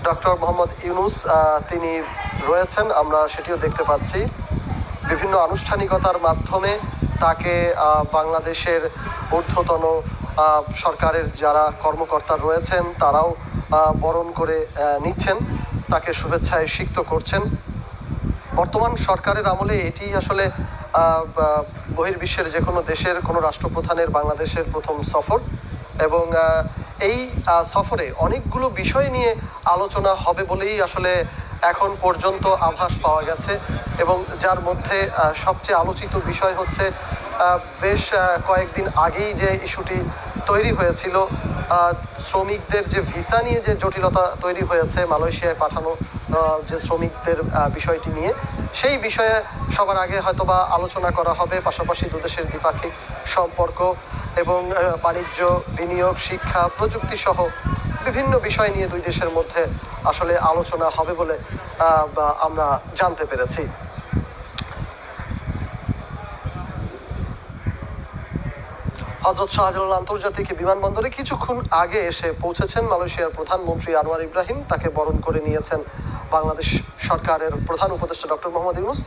Doctor Mohammad Yunus তিনি রয়েছেন, আমরা সেটিও দেখতে পাচ্ছি। বিভিন্ন আনুষ্ঠানিকতার মাধ্যমে তাকে বাংলাদেশের ঊর্ধ্বতন সরকারের যারা কর্মকর্তা রয়েছেন তারাও বরণ করে নিচ্ছেন, তাকে শুভেচ্ছায় সিক্ত করছেন। বর্তমান সরকারের আমলে এটি আসলে বহির্বিশ্বের যে কোনো দেশের কোনো রাষ্ট্রপ্রধানের বাংলাদেশের প্রথম সফর, এবং এই সফরে অনেকগুলো বিষয় নিয়ে আলোচনা হবে বলেই আসলে এখন পর্যন্ত আভাস পাওয়া গেছে, এবং যার মধ্যে সবচেয়ে আলোচিত বিষয় হচ্ছে বেশ কয়েকদিন আগেই যে ইস্যুটি তৈরি হয়েছিল, শ্রমিকদের যে ভিসা নিয়ে যে জটিলতা তৈরি হয়েছে মালয়েশিয়ায় পাঠানো যে শ্রমিকদের বিষয়টি নিয়ে, সেই বিষয়ে সবার আগে হয়তোবা আলোচনা করা হবে। পাশাপাশি দুদেশের দ্বিপাক্ষিক সম্পর্ক এবং বাণিজ্য, বিনিয়োগ, শিক্ষা, প্রযুক্তি সহ বিভিন্ন বিষয় নিয়ে দুই দেশের মধ্যে আসলে আলোচনা হবে বলে আমরা জানতে পেরেছি। হযরত শাহজালাল আন্তর্জাতিক বিমানবন্দরে কিছুক্ষণ আগে এসে পৌঁছেছেন মালয়েশিয়ার প্রধানমন্ত্রী আনোয়ার ইব্রাহিম। তাকে বরণ করে নিয়েছেন বাংলাদেশ সরকারের প্রধান উপদেষ্টা ডক্টর মোহাম্মদ ইউনূস।